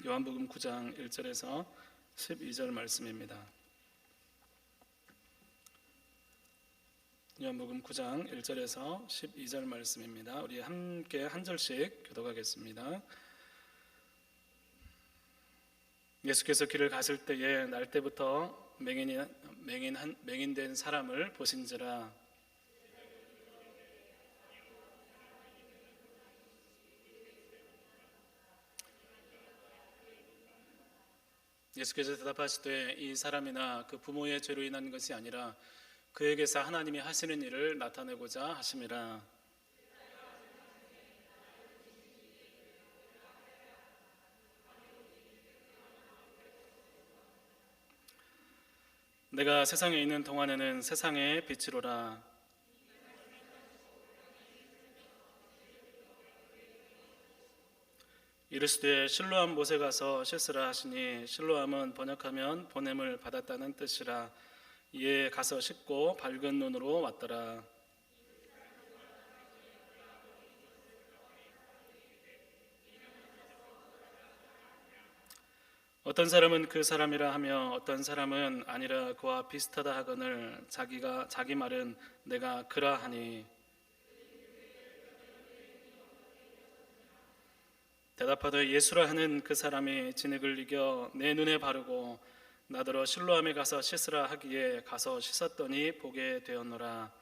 요한복음 9장 1절에서 12절 말씀입니다. 요한복음 9장 1절에서 12절 말씀입니다. 우리 함께 한 절씩 교독하겠습니다. 예수께서 길을 가실 때에 날 때부터 맹인된 사람을 보신지라. 예수께서 대답하시되 이 사람이나 그 부모의 죄로 인한 것이 아니라 그에게서 하나님이 하시는 일을 나타내고자 하심이라. 내가 세상에 있는 동안에는 세상의 빛이로라. 이르시되 실로암 못에 가서 씻으라 하시니 실로암은 번역하면 보냄을 받았다는 뜻이라. 이에 가서 씻고 밝은 눈으로 왔더라. 어떤 사람은 그 사람이라 하며 어떤 사람은 아니라 그와 비슷하다 하거늘 자기 말은 내가 그라 하니. 대답하되 예수라 하는 그 사람이 진흙을 이겨 내 눈에 바르고 나더러 실로암에 가서 씻으라 하기에 가서 씻었더니 보게 되었노라.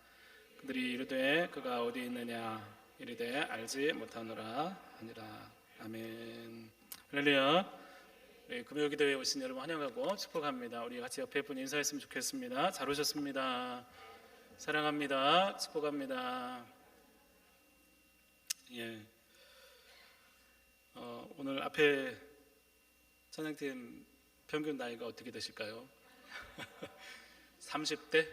그들이 이르되 그가 어디 있느냐 이르되 알지 못하노라 하니라. 아멘. 할렐루야. 금요기도에 오신 여러분 환영하고 축복합니다. 우리 같이 옆에 분 인사했으면 좋겠습니다. 잘 오셨습니다. 사랑합니다. 축복합니다. 예. 오늘 앞에 찬양팀 평균 나이가 어떻게 되실까요? 30대?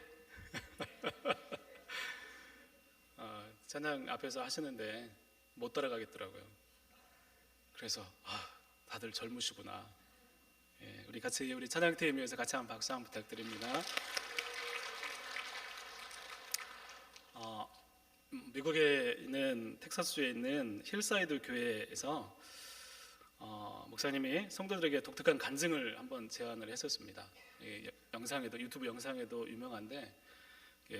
찬양 앞에서 하시는데 못 따라가겠더라고요. 그래서 다들 젊으시구나. 예, 우리 같이 우리 찬양팀 위해서 같이 한번 박수 한번 부탁드립니다. 미국에 있는 텍사스주에 있는 힐사이드 교회에서 목사님이 성도들에게 독특한 간증을 한번 제안을 했었습니다. 영상에도 유튜브 영상에도 유명한데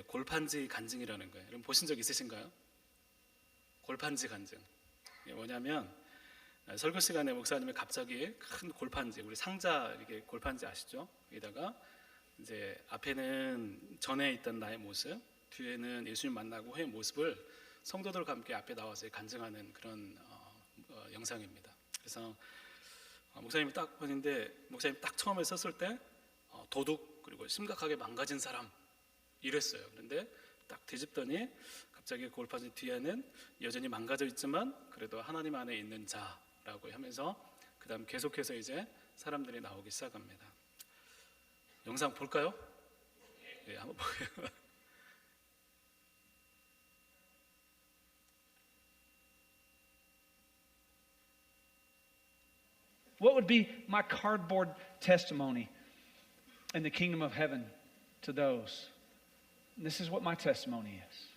골판지 간증이라는 거예요. 여러분 보신 적 있으신가요? 골판지 간증. 뭐냐면 설교 시간에 목사님이 갑자기 큰 골판지, 우리 상자 이렇게 골판지 아시죠? 여기다가 이제 앞에는 전에 있던 나의 모습, 뒤에는 예수님 만나고 후의 모습을 성도들과 함께 앞에 나와서 간증하는 그런 영상입니다. 그래서 목사님이 딱 보는데 목사님 딱 처음에 썼을 때 도둑 그리고 심각하게 망가진 사람 이랬어요. 그런데 딱 뒤집더니 갑자기 골판지 뒤에는 여전히 망가져 있지만 그래도 하나님 안에 있는 자라고 하면서 그 다음 계속해서 이제 사람들이 나오기 시작합니다. 영상 볼까요? 네, 한번 볼게요. What would be my cardboard testimony in the kingdom of heaven to those? And this is what my testimony is.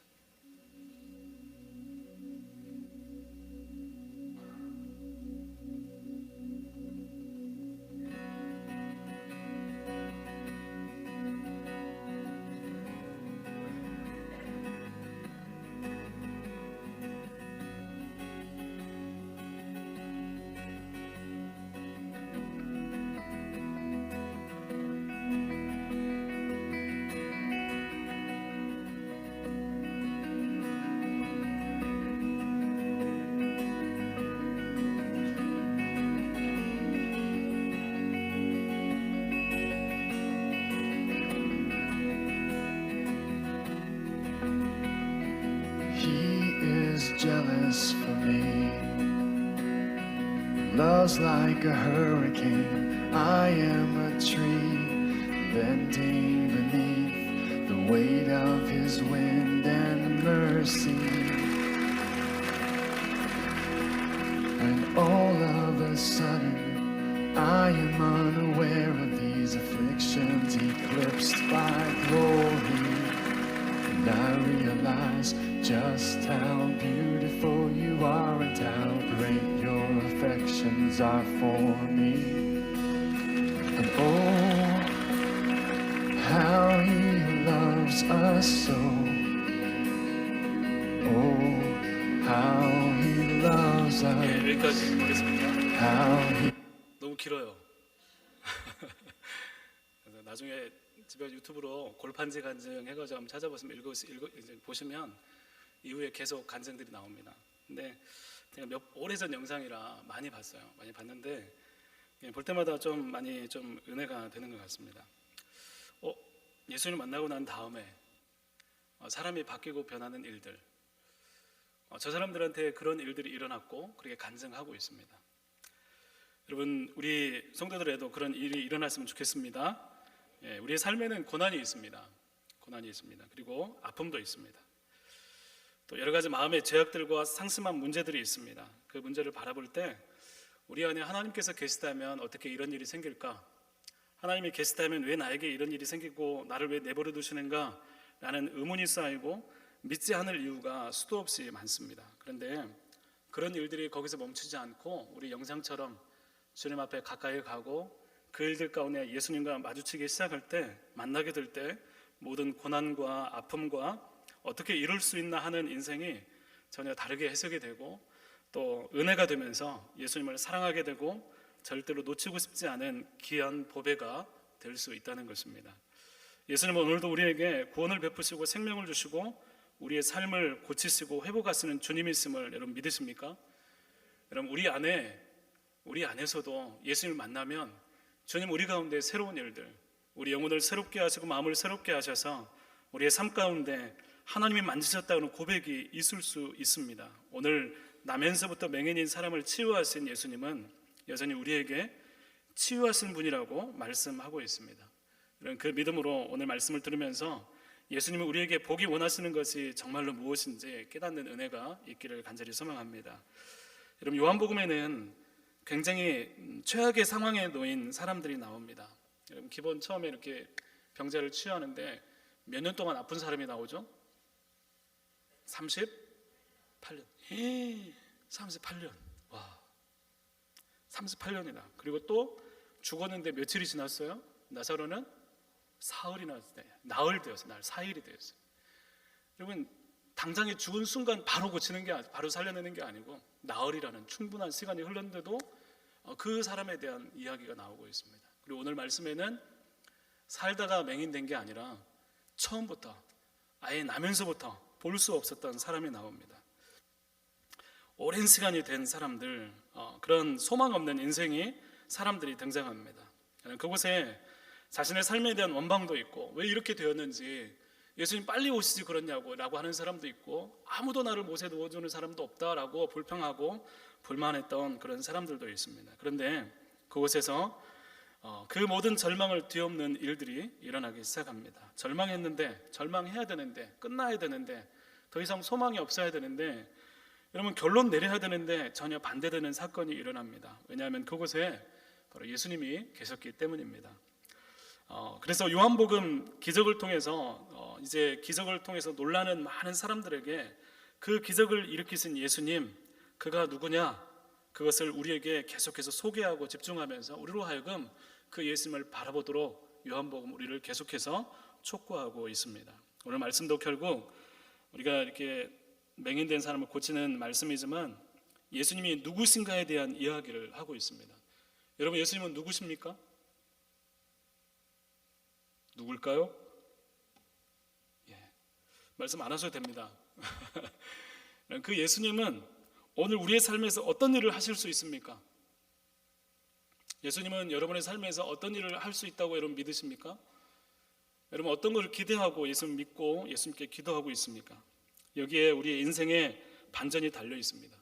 Jealous for me, love's like a hurricane. I am a tree bending beneath the weight of his wind and mercy. And all of a sudden I am unaware of these afflictions eclipsed by glory. and I realize just how beautiful you are and how great your affections are for me. And oh, how he loves us so. Oh, how he loves us. 예, 여기까지 보겠습니다. How he 너무 길어요. 그래서 나중에 집에 유튜브로 골판지 간증 해가지고 한번 찾아보시면 이제 보시면 이후에 계속 간증들이 나옵니다. 근데 제가 오래전 영상이라 많이 봤어요. 많이 봤는데 볼 때마다 좀 많이 좀 은혜가 되는 것 같습니다. 예수님 만나고 난 다음에 사람이 바뀌고 변하는 일들, 저 사람들한테 그런 일들이 일어났고 그렇게 간증하고 있습니다. 여러분, 우리 성도들에도 그런 일이 일어났으면 좋겠습니다. 예, 우리의 삶에는 고난이 있습니다. 고난이 있습니다. 그리고 아픔도 있습니다. 또 여러 가지 마음의 죄악들과 상심한 문제들이 있습니다. 그 문제를 바라볼 때 우리 안에 하나님께서 계시다면 어떻게 이런 일이 생길까? 하나님이 계시다면 왜 나에게 이런 일이 생기고 나를 왜 내버려 두시는가? 라는 의문이 쌓이고 믿지 않을 이유가 수도 없이 많습니다. 그런데 그런 일들이 거기서 멈추지 않고 우리 영상처럼 주님 앞에 가까이 가고 그 일들 가운데 예수님과 마주치기 시작할 때, 만나게 될 때 모든 고난과 아픔과 어떻게 이룰 수 있나 하는 인생이 전혀 다르게 해석이 되고 또 은혜가 되면서 예수님을 사랑하게 되고 절대로 놓치고 싶지 않은 귀한 보배가 될 수 있다는 것입니다. 예수님은 오늘도 우리에게 구원을 베푸시고 생명을 주시고 우리의 삶을 고치시고 회복하시는 주님이심을 여러분 믿으십니까? 여러분, 우리 안에서도 예수님을 만나면 주님 우리 가운데 새로운 일들, 우리 영혼을 새롭게 하시고 마음을 새롭게 하셔서 우리의 삶 가운데 하나님이 만지셨다는 고백이 있을 수 있습니다. 오늘 나면서부터 맹인인 사람을 치유하신 예수님은 여전히 우리에게 치유하신 분이라고 말씀하고 있습니다. 그 믿음으로 오늘 말씀을 들으면서 예수님은 우리에게 보기 원하시는 것이 정말로 무엇인지 깨닫는 은혜가 있기를 간절히 소망합니다. 여러분, 요한복음에는 굉장히 최악의 상황에 놓인 사람들이 나옵니다. 여러분, 기본 처음에 이렇게 병자를 치유하는데 몇 년 동안 아픈 사람이 나오죠? 38년. 38년. 와, 38년이다. 그리고 또 죽었는데 며칠이 지났어요? 나사로는 사흘이나 나흘 되었어요. 사일이 되었어요. 여러분, 당장에 죽은 순간 바로 고치는 게 바로 살려내는 게 아니고 나흘이라는 충분한 시간이 흘렀는데도 그 사람에 대한 이야기가 나오고 있습니다. 그리고 오늘 말씀에는 살다가 맹인된 게 아니라 처음부터 아예 나면서부터 볼 수 없었던 사람이 나옵니다. 오랜 시간이 된 사람들, 그런 소망 없는 인생이 사람들이 등장합니다. 그곳에 자신의 삶에 대한 원망도 있고 왜 이렇게 되었는지 예수님 빨리 오시지 그렇냐고 라고 하는 사람도 있고 아무도 나를 못에 놓아주는 사람도 없다라고 불평하고 불만했던 그런 사람들도 있습니다. 그런데 그곳에서 그 모든 절망을 뒤엎는 일들이 일어나기 시작합니다. 절망했는데, 절망해야 되는데, 끝나야 되는데, 더 이상 소망이 없어야 되는데, 여러분 결론 내려야 되는데 전혀 반대되는 사건이 일어납니다. 왜냐하면 그곳에 바로 예수님이 계셨기 때문입니다. 그래서 요한복음 기적을 통해서 이제 기적을 통해서 놀라는 많은 사람들에게 그 기적을 일으키신 예수님, 그가 누구냐, 그것을 우리에게 계속해서 소개하고 집중하면서 우리로 하여금 그 예수님을 바라보도록 요한복음 우리를 계속해서 촉구하고 있습니다. 오늘 말씀도 결국 우리가 이렇게 맹인된 사람을 고치는 말씀이지만 예수님이 누구신가에 대한 이야기를 하고 있습니다. 여러분, 예수님은 누구십니까? 누굴까요? 말씀 안 하셔도 됩니다. 그 예수님은 오늘 우리의 삶에서 어떤 일을 하실 수 있습니까? 예수님은 여러분의 삶에서 어떤 일을 할 수 있다고 여러분 믿으십니까? 여러분 어떤 것을 기대하고 예수님 믿고 예수님께 기도하고 있습니까? 여기에 우리의 인생의 반전이 달려 있습니다.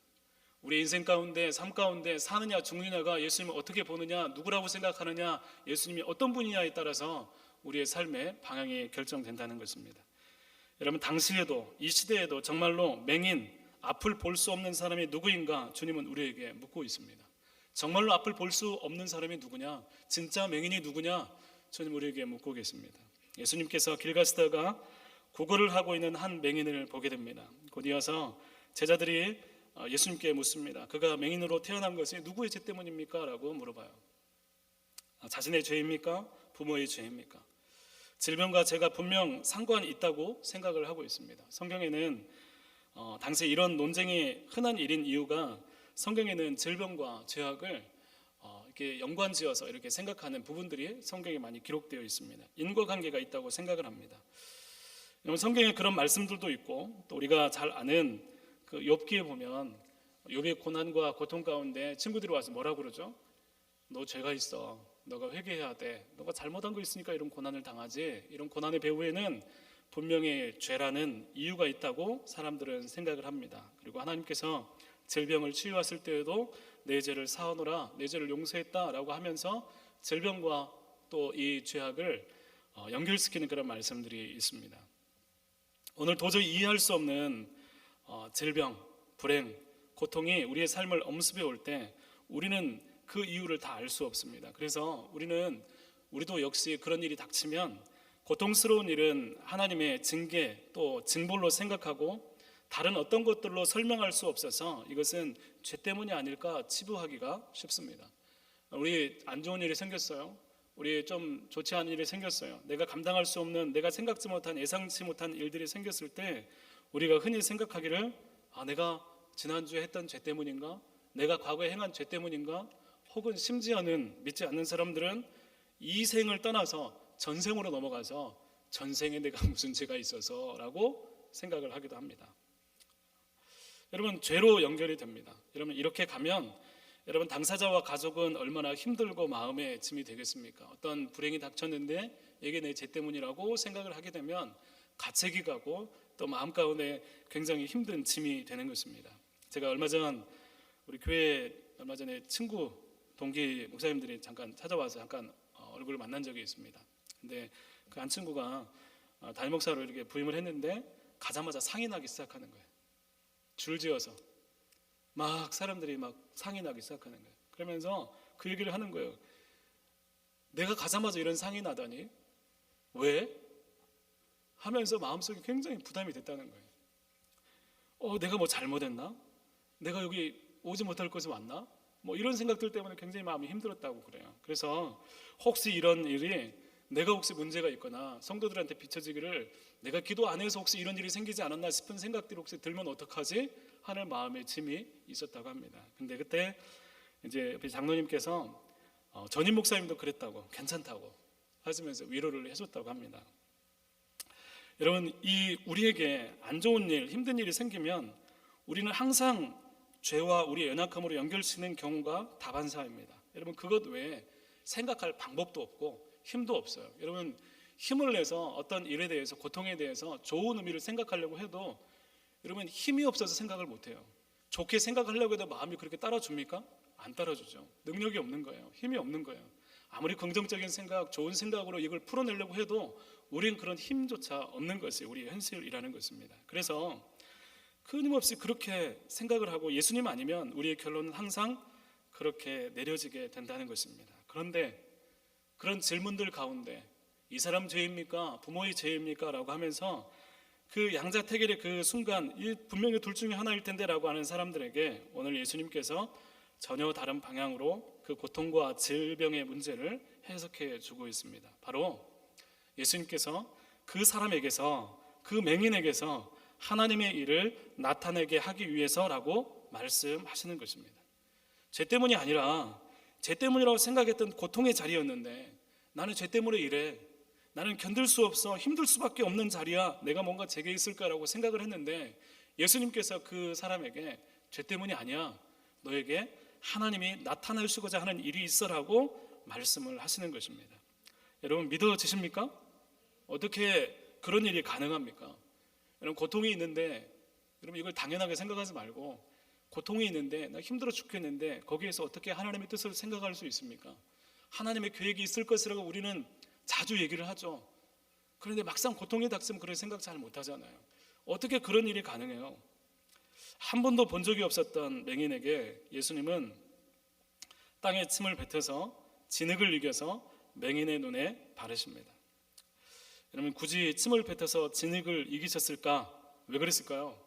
우리 인생 가운데, 삶 가운데 사느냐 죽느냐가 예수님을 어떻게 보느냐, 누구라고 생각하느냐, 예수님이 어떤 분이냐에 따라서 우리의 삶의 방향이 결정된다는 것입니다. 여러분, 당시에도 이 시대에도 정말로 맹인, 앞을 볼 수 없는 사람이 누구인가 주님은 우리에게 묻고 있습니다. 정말로 앞을 볼 수 없는 사람이 누구냐, 진짜 맹인이 누구냐 주님 우리에게 묻고 계십니다. 예수님께서 길 가시다가 구걸을 하고 있는 한 맹인을 보게 됩니다. 곧 이어서 제자들이 예수님께 묻습니다. 그가 맹인으로 태어난 것이 누구의 죄 때문입니까? 라고 물어봐요. 자신의 죄입니까? 부모의 죄입니까? 질병과 죄가 분명 상관이 있다고 생각을 하고 있습니다. 성경에는 당시 이런 논쟁이 흔한 일인 이유가 성경에는 질병과 죄악을 이렇게 연관지어서 이렇게 생각하는 부분들이 성경에 많이 기록되어 있습니다. 인과관계가 있다고 생각을 합니다. 성경에 그런 말씀들도 있고 또 우리가 잘 아는 그 욥기에 보면 욥의 고난과 고통 가운데 친구들이 와서 뭐라고 그러죠? 너 죄가 있어. 너가 회개해야 돼. 너가 잘못한 거 있으니까 이런 고난을 당하지. 이런 고난의 배후에는 분명히 죄라는 이유가 있다고 사람들은 생각을 합니다. 그리고 하나님께서 질병을 치유하실 때에도 내 죄를 사하노라, 내 죄를 용서했다라고 하면서 질병과 또 이 죄악을 연결시키는 그런 말씀들이 있습니다. 오늘 도저히 이해할 수 없는 질병, 불행, 고통이 우리의 삶을 엄습해 올 때 우리는 그 이유를 다 알 수 없습니다. 그래서 우리도 역시 그런 일이 닥치면 고통스러운 일은 하나님의 징계 또 징벌로 생각하고 다른 어떤 것들로 설명할 수 없어서 이것은 죄 때문이 아닐까 치부하기가 쉽습니다. 우리 안 좋은 일이 생겼어요. 우리 좀 좋지 않은 일이 생겼어요. 내가 감당할 수 없는, 내가 생각지 못한, 예상치 못한 일들이 생겼을 때 우리가 흔히 생각하기를 내가 지난주에 했던 죄 때문인가? 내가 과거에 행한 죄 때문인가? 혹은 심지어는 믿지 않는 사람들은 이 생을 떠나서 전생으로 넘어가서 전생에 내가 무슨 죄가 있어서라고 생각을 하기도 합니다. 여러분, 죄로 연결이 됩니다. 여러분, 이렇게 가면 여러분 당사자와 가족은 얼마나 힘들고 마음의 짐이 되겠습니까? 어떤 불행이 닥쳤는데 이게 내 죄 때문이라고 생각을 하게 되면 가책이 가고 또 마음 가운데 굉장히 힘든 짐이 되는 것입니다. 제가 우리 교회 얼마 전에 친구 동기 목사님들이 잠깐 찾아와서 잠깐 얼굴을 만난 적이 있습니다. 근데 그 한 친구가 담임 목사로 이렇게 부임을 했는데 가자마자 상이 나기 시작하는 거예요. 줄지어서 막 사람들이 막 상이 나기 시작하는 거예요. 그러면서 그 얘기를 하는 거예요. 내가 가자마자 이런 상이 나다니 왜? 하면서 마음속에 굉장히 부담이 됐다는 거예요. 내가 뭐 잘못했나? 내가 여기 오지 못할 곳에 왔나? 뭐 이런 생각들 때문에 굉장히 마음이 힘들었다고 그래요. 그래서 혹시 이런 일이 내가 혹시 문제가 있거나 성도들한테 비춰지기를 내가 기도 안 해서 혹시 이런 일이 생기지 않았나 싶은 생각들이 혹시 들면 어떡하지? 하는 마음의 짐이 있었다고 합니다. 근데 그때 이제 장로님께서 전임 목사님도 그랬다고, 괜찮다고 하시면서 위로를 해줬다고 합니다. 여러분, 우리에게 안 좋은 일, 힘든 일이 생기면 우리는 항상 죄와 우리의 연약함으로 연결시키는 경우가 다반사입니다. 여러분, 그것 외에 생각할 방법도 없고 힘도 없어요. 여러분, 힘을 내서 어떤 일에 대해서, 고통에 대해서 좋은 의미를 생각하려고 해도 여러분 힘이 없어서 생각을 못해요. 좋게 생각하려고 해도 마음이 그렇게 따라줍니까? 안 따라주죠. 능력이 없는 거예요. 힘이 없는 거예요. 아무리 긍정적인 생각, 좋은 생각으로 이걸 풀어내려고 해도 우리는 그런 힘조차 없는 것이 우리의 현실이라는 것입니다. 그래서 끊임없이 그렇게 생각을 하고 예수님 아니면 우리의 결론은 항상 그렇게 내려지게 된다는 것입니다. 그런데 그런 질문들 가운데 이 사람 죄입니까? 부모의 죄입니까? 라고 하면서 그 양자택일의 그 순간 분명히 둘 중에 하나일 텐데 라고 하는 사람들에게 오늘 예수님께서 전혀 다른 방향으로 그 고통과 질병의 문제를 해석해 주고 있습니다. 바로 예수님께서 그 사람에게서, 그 맹인에게서 하나님의 일을 나타내게 하기 위해서라고 말씀하시는 것입니다. 죄 때문이 아니라 죄 때문이라고 생각했던 고통의 자리였는데 나는 죄 때문에 이래, 나는 견딜 수 없어, 힘들 수밖에 없는 자리야, 내가 뭔가 제게 있을까라고 생각을 했는데 예수님께서 그 사람에게 죄 때문이 아니야, 너에게 하나님이 나타내시고자 하는 일이 있어라고 말씀을 하시는 것입니다. 여러분, 믿어지십니까? 어떻게 그런 일이 가능합니까? 여러분, 고통이 있는데 여러분 이걸 당연하게 생각하지 말고, 고통이 있는데 나 힘들어 죽겠는데 거기에서 어떻게 하나님의 뜻을 생각할 수 있습니까? 하나님의 계획이 있을 것이라고 우리는 자주 얘기를 하죠. 그런데 막상 고통이 닥치면 그런 생각 잘 못하잖아요. 어떻게 그런 일이 가능해요? 한 번도 본 적이 없었던 맹인에게 예수님은 땅에 침을 뱉어서 진흙을 이겨서 맹인의 눈에 바르십니다. 여러분 굳이 침을 뱉어서 진흙을 이기셨을까? 왜 그랬을까요?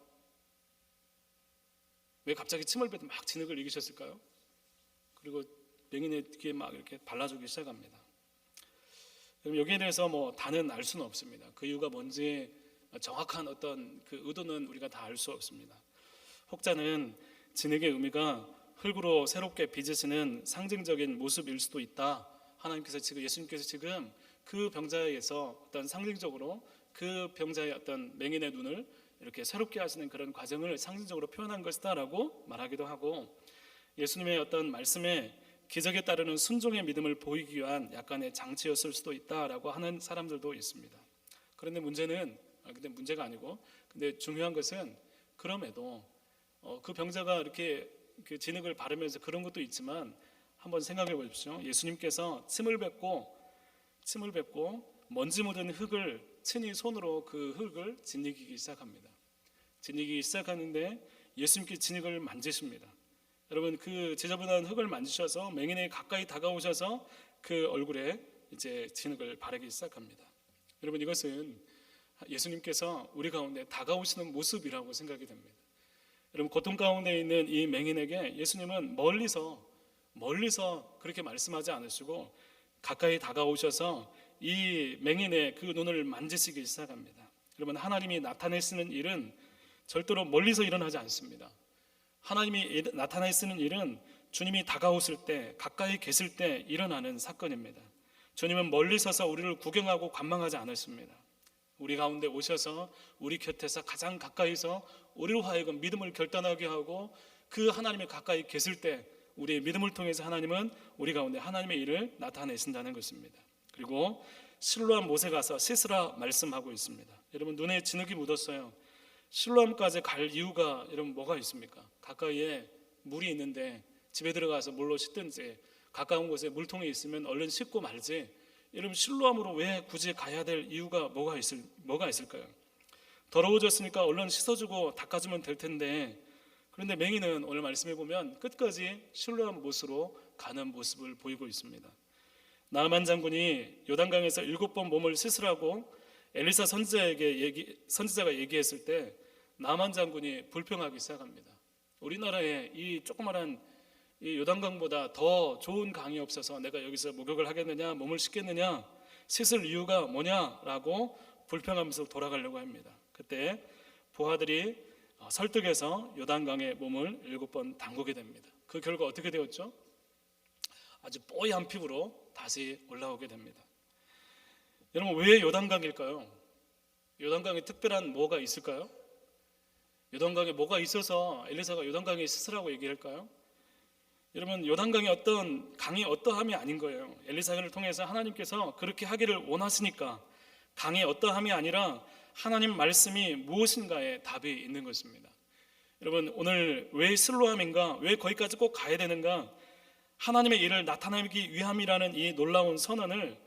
왜 갑자기 침을 뱉어 막 진흙을 이기셨을까요? 그리고 맹인의 귀에 막 이렇게 발라주기 시작합니다. 여기에 대해서 뭐 다는 알 수는 없습니다. 그 이유가 뭔지 정확한 어떤 그 의도는 우리가 다 알 수 없습니다. 혹자는 진흙의 의미가 흙으로 새롭게 빚으시는 상징적인 모습일 수도 있다. 하나님께서 지금 예수님께서 지금 그 병자에게서 어떤 상징적으로 그 병자의 어떤 맹인의 눈을 이렇게 새롭게 하시는 그런 과정을 상징적으로 표현한 것이다라고 말하기도 하고, 예수님의 어떤 말씀에 기적에 따르는 순종의 믿음을 보이기 위한 약간의 장치였을 수도 있다라고 하는 사람들도 있습니다. 그런데 문제가 아니고, 근데 중요한 것은 그럼에도 그 병자가 이렇게 그 진흙을 바르면서 그런 것도 있지만 한번 생각해 보십시오. 예수님께서 침을 뱉고 먼지 묻은 흙을 친히 손으로 그 흙을 짓이기 시작합니다. 짓이기 시작하는데 예수님께 진흙을 만지십니다. 여러분 그 지저분한 흙을 만지셔서 맹인에 가까이 다가오셔서 그 얼굴에 이제 진흙을 바르기 시작합니다. 여러분 이것은 예수님께서 우리 가운데 다가오시는 모습이라고 생각이 됩니다. 여러분 고통 가운데 있는 이 맹인에게 예수님은 멀리서 그렇게 말씀하지 않으시고 가까이 다가오셔서 이 맹인의 그 눈을 만지시기 시작합니다. 여러분 하나님이 나타내시는 일은 절대로 멀리서 일어나지 않습니다. 하나님이 나타내시는 일은 주님이 다가오실 때, 가까이 계실 때 일어나는 사건입니다. 주님은 멀리 서서 우리를 구경하고 관망하지 않으십니다. 우리 가운데 오셔서 우리 곁에서 가장 가까이서 우리로 하여금 믿음을 결단하게 하고 그 하나님이 가까이 계실 때 우리의 믿음을 통해서 하나님은 우리 가운데 하나님의 일을 나타내신다는 것입니다. 그리고 실로암 못에 가서 씻으라 말씀하고 있습니다. 여러분 눈에 진흙이 묻었어요. 실로암까지 갈 이유가 여러분 뭐가 있습니까? 가까이에 물이 있는데 집에 들어가서 물로 씻든지 가까운 곳에 물통이 있으면 얼른 씻고 말지, 여러분 실로암으로 왜 굳이 가야 될 이유가 뭐가 있을까요? 더러워졌으니까 얼른 씻어주고 닦아주면 될 텐데, 그런데 맹인은 오늘 말씀해 보면 끝까지 실로암 못으로 가는 모습을 보이고 있습니다. 나아만 장군이 요단강에서 7번 몸을 씻으라고 엘리사 선지자가 얘기했을 때 나아만 장군이 불평하기 시작합니다. 우리나라에 이 조그마한 이 요단강보다 더 좋은 강이 없어서 내가 여기서 목욕을 하겠느냐, 몸을 씻겠느냐, 씻을 이유가 뭐냐라고 불평하면서 돌아가려고 합니다. 그때 부하들이 설득해서 요단강에 몸을 7번 담그게 됩니다. 그 결과 어떻게 되었죠? 아주 뽀얀 피부로 다시 올라오게 됩니다. 여러분 왜 요단강일까요? 요단강에 특별한 뭐가 있을까요? 요단강에 뭐가 있어서 엘리사가 요단강에 씻으라고 얘기할까요? 여러분 요단강이 어떤 강이 어떠함이 아닌 거예요. 엘리사를 통해서 하나님께서 그렇게 하기를 원하시니까 강의 어떠함이 아니라 하나님 말씀이 무엇인가에 답이 있는 것입니다. 여러분 오늘 왜 실로암인가, 왜 거기까지 꼭 가야 되는가, 하나님의 일을 나타내기 위함이라는 이 놀라운 선언을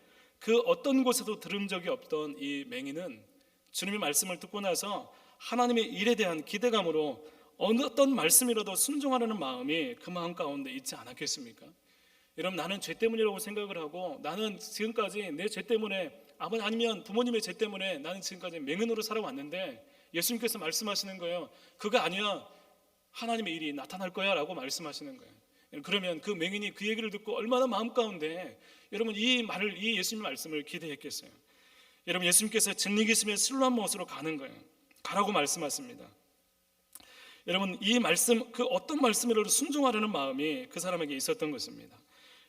그 어떤 곳에도 들은 적이 없던 이 맹인은 주님의 말씀을 듣고 나서 하나님의 일에 대한 기대감으로 어떤 말씀이라도 순종하려는 마음이 그 마음 가운데 있지 않았겠습니까? 여러분 나는 죄 때문이라고 생각을 하고, 나는 지금까지 내 죄 때문에 아니면 부모님의 죄 때문에 나는 지금까지 맹인으로 살아왔는데 예수님께서 말씀하시는 거예요. 그거 아니야, 하나님의 일이 나타날 거야 라고 말씀하시는 거예요. 그러면 그 맹인이 그 얘기를 듣고 얼마나 마음 가운데 여러분 이 예수님의 말씀을 기대했겠어요. 여러분 예수님께서 진리기심의 실로암 못으로 가는 거예요. 가라고 말씀하십니다. 여러분 이 말씀, 그 어떤 말씀이라도 순종하려는 마음이 그 사람에게 있었던 것입니다.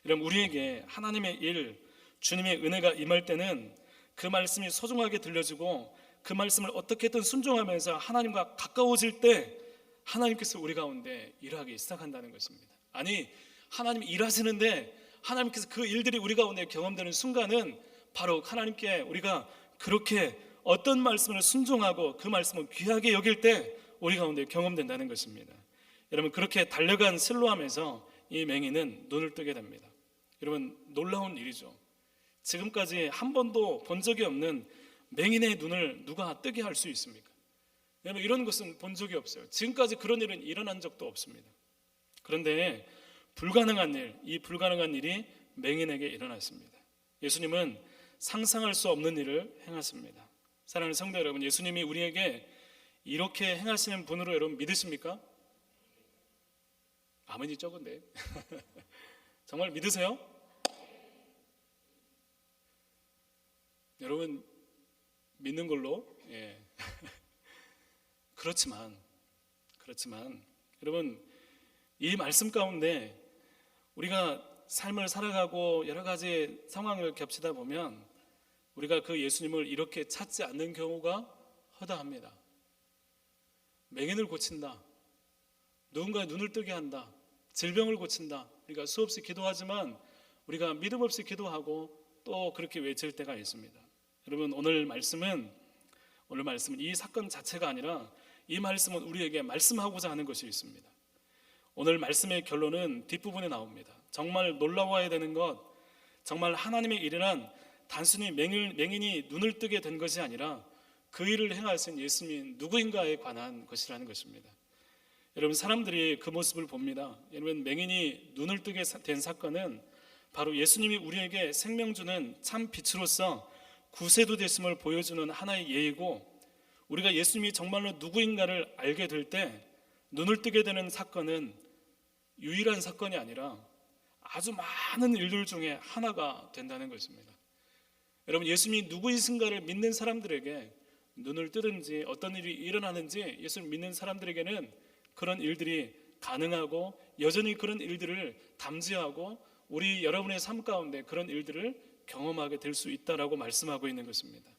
여러분 우리에게 하나님의 일, 주님의 은혜가 임할 때는 그 말씀이 소중하게 들려지고 그 말씀을 어떻게든 순종하면서 하나님과 가까워질 때 하나님께서 우리 가운데 일하기 시작한다는 것입니다. 아니 하나님이 일하시는데 하나님께서 그 일들이 우리 가운데 경험되는 순간은 바로 하나님께 우리가 그렇게 어떤 말씀을 순종하고 그 말씀을 귀하게 여길 때 우리 가운데 경험된다는 것입니다. 여러분 그렇게 달려간 실로암에서 이 맹인은 눈을 뜨게 됩니다. 여러분 놀라운 일이죠. 지금까지 한 번도 본 적이 없는 맹인의 눈을 누가 뜨게 할 수 있습니까? 여러분 이런 것은 본 적이 없어요. 지금까지 그런 일은 일어난 적도 없습니다. 그런데 이 불가능한 일이 맹인에게 일어났습니다. 예수님은 상상할 수 없는 일을 행하십니다. 사랑하는 성도 여러분, 예수님이 우리에게 이렇게 행하시는 분으로 여러분 믿으십니까? 아멘이 적은데 정말 믿으세요? 여러분 믿는 걸로 그렇지만 여러분 이 말씀 가운데 우리가 삶을 살아가고 여러 가지 상황을 겹치다 보면 우리가 그 예수님을 이렇게 찾지 않는 경우가 허다합니다. 맹인을 고친다, 누군가의 눈을 뜨게 한다, 질병을 고친다. 우리가 수없이 기도하지만 우리가 믿음 없이 기도하고 또 그렇게 외칠 때가 있습니다. 여러분 오늘 말씀은 이 사건 자체가 아니라 이 말씀은 우리에게 말씀하고자 하는 것이 있습니다. 오늘 말씀의 결론은 뒷부분에 나옵니다. 정말 놀라워야 되는 것, 정말 하나님의 일이란 단순히 맹인이 눈을 뜨게 된 것이 아니라 그 일을 행하신 예수님이 누구인가에 관한 것이라는 것입니다. 여러분 사람들이 그 모습을 봅니다. 여러분 맹인이 눈을 뜨게 된 사건은 바로 예수님이 우리에게 생명 주는 참 빛으로서 구세도 되심을 보여주는 하나의 예이고, 우리가 예수님이 정말로 누구인가를 알게 될 때 눈을 뜨게 되는 사건은 유일한 사건이 아니라 아주 많은 일들 중에 하나가 된다는 것입니다. 여러분 예수님이 누구이신가를 믿는 사람들에게 눈을 뜨든지 어떤 일이 일어나는지 예수를 믿는 사람들에게는 그런 일들이 가능하고 여전히 그런 일들을 담지하고 우리 여러분의 삶 가운데 그런 일들을 경험하게 될 수 있다라고 말씀하고 있는 것입니다.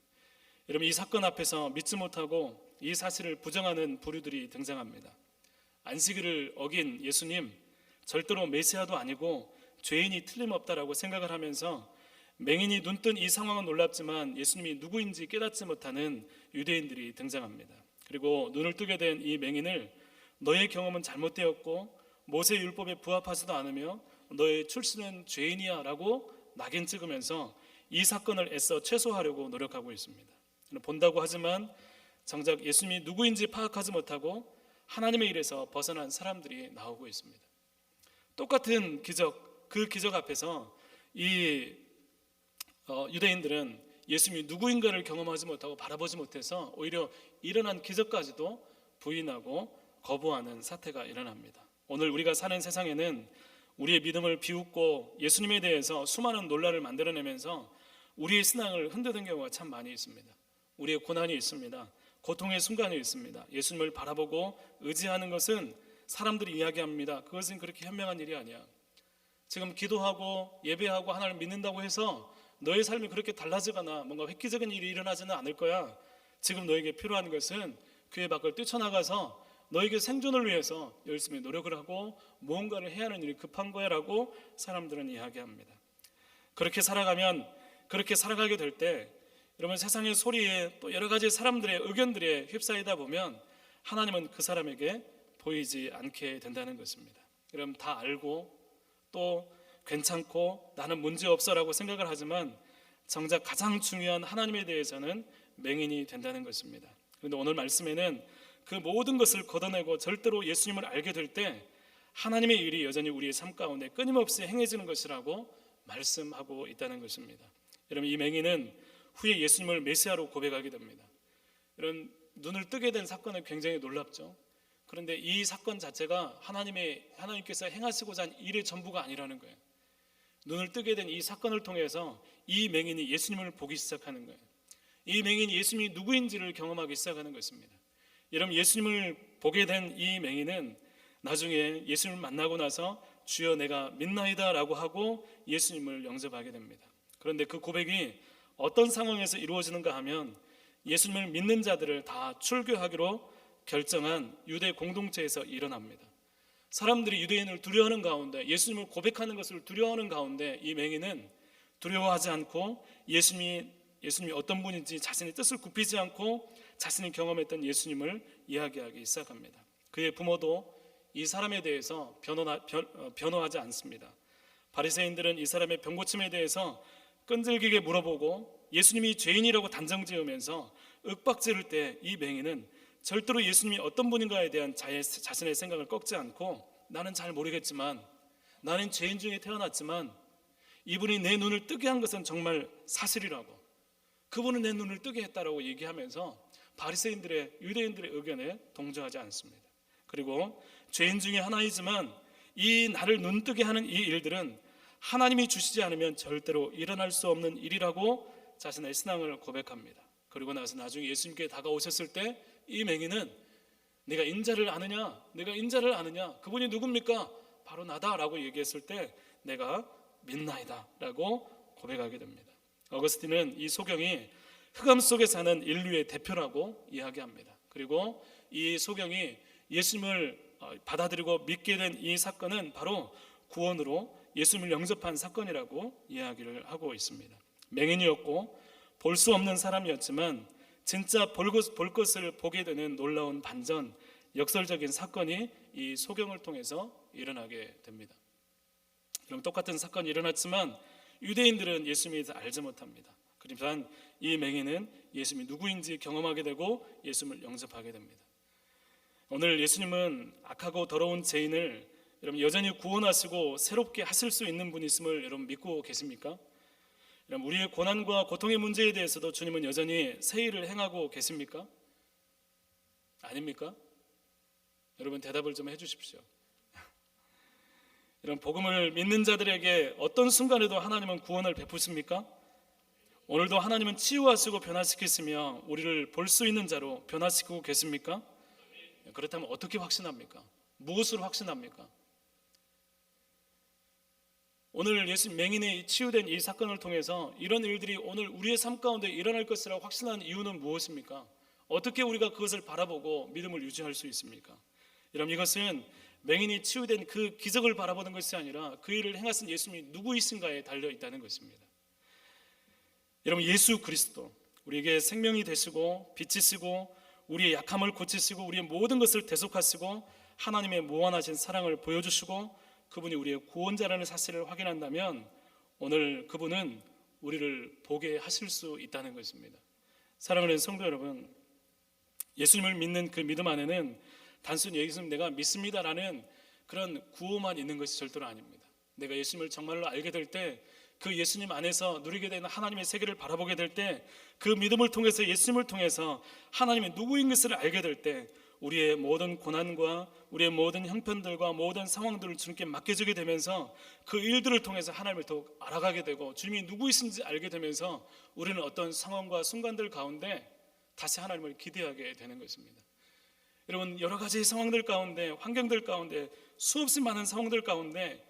여러분 이 사건 앞에서 믿지 못하고 이 사실을 부정하는 부류들이 등장합니다. 안식일을 어긴 예수님, 절대로 메시아도 아니고 죄인이 틀림없다라고 생각을 하면서 맹인이 눈뜬 이 상황은 놀랍지만 예수님이 누구인지 깨닫지 못하는 유대인들이 등장합니다. 그리고 눈을 뜨게 된 이 맹인을 너의 경험은 잘못되었고 모세 율법에 부합하지도 않으며 너의 출신은 죄인이야 라고 낙인 찍으면서 이 사건을 애써 최소화하려고 노력하고 있습니다. 본다고 하지만 정작 예수님이 누구인지 파악하지 못하고 하나님의 일에서 벗어난 사람들이 나오고 있습니다. 똑같은 기적, 그 기적 앞에서 이 유대인들은 예수님이 누구인가를 경험하지 못하고 바라보지 못해서 오히려 일어난 기적까지도 부인하고 거부하는 사태가 일어납니다. 오늘 우리가 사는 세상에는 우리의 믿음을 비웃고 예수님에 대해서 수많은 논란을 만들어내면서 우리의 신앙을 흔드는 경우가 참 많이 있습니다. 우리의 고난이 있습니다. 고통의 순간이 있습니다. 예수님을 바라보고 의지하는 것은 사람들이 이야기합니다. 그것은 그렇게 현명한 일이 아니야. 지금 기도하고 예배하고 하나님을 믿는다고 해서 너의 삶이 그렇게 달라지거나 뭔가 획기적인 일이 일어나지는 않을 거야. 지금 너에게 필요한 것은 교회 밖을 뛰쳐나가서 너에게 생존을 위해서 열심히 노력을 하고 무언가를 해야 하는 일이 급한 거야 라고 사람들은 이야기합니다. 그렇게 살아가게 될 때 여러분 세상의 소리에 또 여러 가지 사람들의 의견들에 휩싸이다 보면 하나님은 그 사람에게 보이지 않게 된다는 것입니다. 여러분 다 알고 또 괜찮고 나는 문제없어라고 생각을 하지만 정작 가장 중요한 하나님에 대해서는 맹인이 된다는 것입니다. 그런데 오늘 말씀에는 그 모든 것을 걷어내고 절대로 예수님을 알게 될 때 하나님의 일이 여전히 우리의 삶 가운데 끊임없이 행해지는 것이라고 말씀하고 있다는 것입니다. 여러분 이 맹인은 후에 예수님을 메시아로 고백하게 됩니다. 이런 눈을 뜨게 된 사건은 굉장히 놀랍죠. 그런데 이 사건 자체가 하나님께서 행하시고자 한 일의 전부가 아니라는 거예요. 눈을 뜨게 된 이 사건을 통해서 이 맹인이 예수님을 보기 시작하는 거예요. 이 맹인이 예수님이 누구인지를 경험하기 시작하는 것입니다. 여러분 예수님을 보게 된 이 맹인은 나중에 예수님을 만나고 나서 주여 내가 믿나이다 라고 하고 예수님을 영접하게 됩니다. 그런데 그 고백이 어떤 상황에서 이루어지는가 하면 예수님을 믿는 자들을 다 출교하기로 결정한 유대 공동체에서 일어납니다. 사람들이 유대인을 두려워하는 가운데 예수님을 고백하는 것을 두려워하는 가운데 이 맹인은 두려워하지 않고 예수님이 어떤 분인지 자신의 뜻을 굽히지 않고 자신이 경험했던 예수님을 이야기하기 시작합니다. 그의 부모도 이 사람에 대해서 변호하지 않습니다. 바리새인들은 이 사람의 병고침에 대해서 끈질기게 물어보고 예수님이 죄인이라고 단정지으면서 윽박지를 때 이 맹인은 절대로 예수님이 어떤 분인가에 대한 자신의 생각을 꺾지 않고 나는 잘 모르겠지만 나는 죄인 중에 태어났지만 이분이 내 눈을 뜨게 한 것은 정말 사실이라고, 그분은 내 눈을 뜨게 했다라고 얘기하면서 바리새인들의, 유대인들의 의견에 동조하지 않습니다. 그리고 죄인 중에 하나이지만 이 나를 눈뜨게 하는 이 일들은 하나님이 주시지 않으면 절대로 일어날 수 없는 일이라고 자신의 신앙을 고백합니다. 그리고 나서 나중에 예수님께 다가오셨을 때 이 맹인은 네가 인자를 아느냐? 내가 인자를 아느냐? 그분이 누굽니까? 바로 나다라고 얘기했을 때 내가 믿나이다 라고 고백하게 됩니다. 어거스틴은 이 소경이 흑암 속에 사는 인류의 대표라고 이야기합니다. 그리고 이 소경이 예수님을 받아들이고 믿게 된 이 사건은 바로 구원으로 예수님을 영접한 사건이라고 이야기를 하고 있습니다. 맹인이었고 볼 수 없는 사람이었지만 진짜 볼 것을 보게 되는 놀라운 반전, 역설적인 사건이 이 소경을 통해서 일어나게 됩니다. 그럼 똑같은 사건이 일어났지만 유대인들은 예수님에 대해서 알지 못합니다. 그렇지만 이 맹인은 예수님이 누구인지 경험하게 되고 예수님을 영접하게 됩니다. 오늘 예수님은 악하고 더러운 죄인을 여러분 여전히 구원하시고 새롭게 하실 수 있는 분이 있음을 여러분 믿고 계십니까? 여러분 우리의 고난과 고통의 문제에 대해서도 주님은 여전히 새 일을 행하고 계십니까? 아닙니까? 여러분 대답을 좀 해주십시오. 여러분 복음을 믿는 자들에게 어떤 순간에도 하나님은 구원을 베푸십니까? 오늘도 하나님은 치유하시고 변화시키시며 우리를 볼 수 있는 자로 변화시키고 계십니까? 그렇다면 어떻게 확신합니까? 무엇으로 확신합니까? 오늘 예수님 맹인이 치유된 이 사건을 통해서 이런 일들이 오늘 우리의 삶 가운데 일어날 것이라고 확신하는 이유는 무엇입니까? 어떻게 우리가 그것을 바라보고 믿음을 유지할 수 있습니까? 여러분 이것은 맹인이 치유된 그 기적을 바라보는 것이 아니라 그 일을 행하신 예수님이 누구이신가에 달려 있다는 것입니다. 여러분 예수 그리스도 우리에게 생명이 되시고 빛이시고 우리의 약함을 고치시고 우리의 모든 것을 대속하시고 하나님의 무한하신 사랑을 보여주시고 그분이 우리의 구원자라는 사실을 확인한다면 오늘 그분은 우리를 보게 하실 수 있다는 것입니다. 사랑하는 성도 여러분, 예수님을 믿는 그 믿음 안에는 단순히 예수님 내가 믿습니다라는 그런 구호만 있는 것이 절대로 아닙니다. 내가 예수님을 정말로 알게 될 때 그 예수님 안에서 누리게 되는 하나님의 세계를 바라보게 될 때 그 믿음을 통해서 예수님을 통해서 하나님의 누구인 것을 알게 될 때 우리의 모든 고난과 우리의 모든 형편들과 모든 상황들을 주님께 맡겨주게 되면서 그 일들을 통해서 하나님을 더욱 알아가게 되고 주님이 누구이신지 알게 되면서 우리는 어떤 상황과 순간들 가운데 다시 하나님을 기대하게 되는 것입니다. 여러분 여러 가지 상황들 가운데 환경들 가운데 수없이 많은 상황들 가운데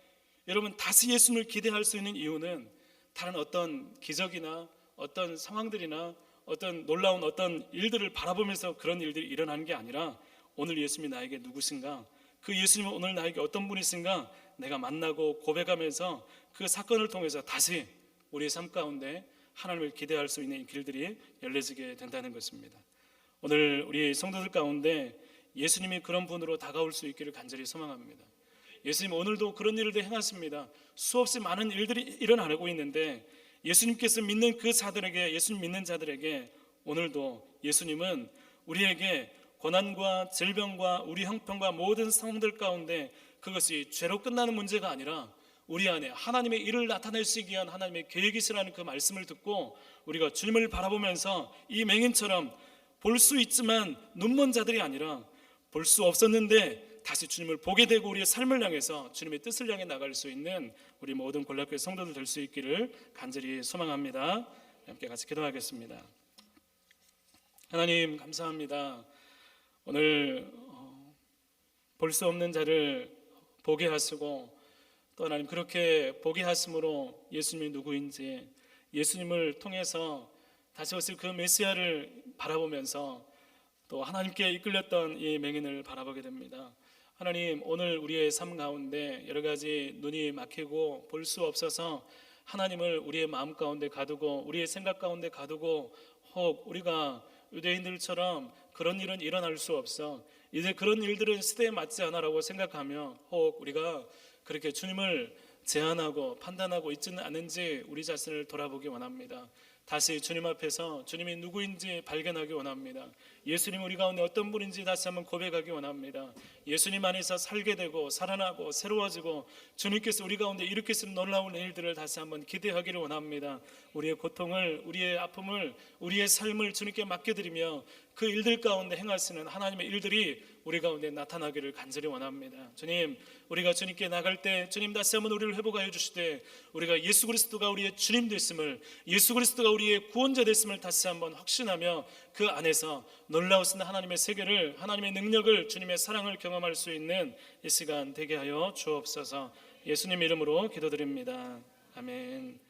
여러분 다시 예수님을 기대할 수 있는 이유는 다른 어떤 기적이나 어떤 상황들이나 어떤 놀라운 어떤 일들을 바라보면서 그런 일들이 일어나는 게 아니라 오늘 예수님이 나에게 누구신가, 그 예수님은 오늘 나에게 어떤 분이신가 내가 만나고 고백하면서 그 사건을 통해서 다시 우리의 삶 가운데 하나님을 기대할 수 있는 길들이 열려지게 된다는 것입니다. 오늘 우리 성도들 가운데 예수님이 그런 분으로 다가올 수 있기를 간절히 소망합니다. 예수님 오늘도 그런 일을 행하십니다. 수없이 많은 일들이 일어나고 있는데 예수님께서 믿는 그 자들에게, 예수님 믿는 자들에게 오늘도 예수님은 우리에게 고난과 질병과 우리 형편과 모든 상황들 가운데 그것이 죄로 끝나는 문제가 아니라 우리 안에 하나님의 일을 나타내시기 위한 하나님의 계획이시라는 그 말씀을 듣고 우리가 주님을 바라보면서 이 맹인처럼 볼 수 있지만 눈먼 자들이 아니라 볼 수 없었는데 다시 주님을 보게 되고 우리의 삶을 향해서 주님의 뜻을 향해 나갈 수 있는 우리 모든 골라교회 성도들 될 수 있기를 간절히 소망합니다. 함께 같이 기도하겠습니다. 하나님 감사합니다. 오늘 볼 수 없는 자를 보게 하시고 또 하나님 그렇게 보게 하심으로 예수님이 누구인지 예수님을 통해서 다시 오실 그 메시아를 바라보면서 또 하나님께 이끌렸던 이 맹인을 바라보게 됩니다. 하나님 오늘 우리의 삶 가운데 여러 가지 눈이 막히고 볼 수 없어서 하나님을 우리의 마음 가운데 가두고 우리의 생각 가운데 가두고 혹 우리가 유대인들처럼 그런 일은 일어날 수 없어 이제 그런 일들은 시대에 맞지 않아라고 생각하며 혹 우리가 그렇게 주님을 제한하고 판단하고 있지는 않은지 우리 자신을 돌아보기 원합니다. 다시 주님 앞에서 주님이 누구인지 발견하기 원합니다. 예수님 우리 가운데 어떤 분인지 다시 한번 고백하기 원합니다. 예수님 안에서 살게 되고 살아나고 새로워지고 주님께서 우리 가운데 일으키시는 놀라운 일들을 다시 한번 기대하기를 원합니다. 우리의 고통을, 우리의 아픔을, 우리의 삶을 주님께 맡겨드리며 그 일들 가운데 행하시는 하나님의 일들이 우리 가운데 나타나기를 간절히 원합니다. 주님, 우리가 주님께 나갈 때 주님 다시 한번 우리를 회복하여 주시되 우리가 예수 그리스도가 우리의 주님 됐음을, 예수 그리스도가 우리의 구원자 됐음을 다시 한번 확신하며 그 안에서 놀라우신 하나님의 세계를, 하나님의 능력을, 주님의 사랑을 경험할 수 있는 이 시간 되게 하여 주옵소서. 예수님 이름으로 기도드립니다. 아멘.